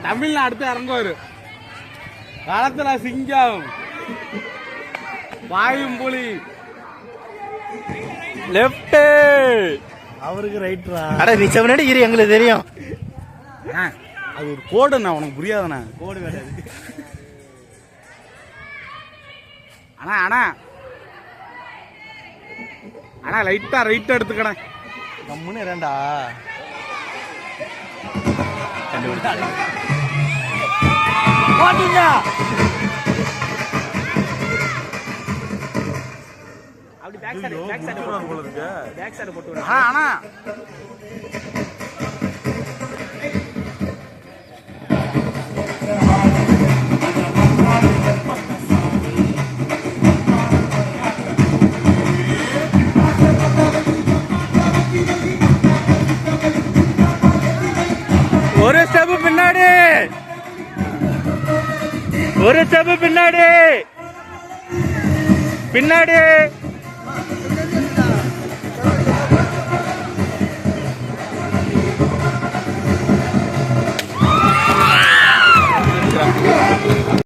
தமிழ்ல அடுத்து இறங்குவாரு. களத்துல சிங்கம், வாயும் புலி, லெப்ட் அவருக்கு ரைட்ரா. அட நிச்ச முன்னாடி இரு, எங்களுக்கு தெரியும். அது ஒரு கோடுண்ணா, உனக்கு புரியாதுண்ணா. கோடு வேண்டாது. அண்ணா அண்ணா அண்ணா லைட்டா ரைட் எடுத்துக்கடா. கம்முன்னு இரண்டா அப்படி பேக் சைடு போட்டு விடு. அண்ணா ஒரு ஸ்டெப் பின்னாடி, ஒரு ஸ்டெப் பின்னாடி, பின்னாடி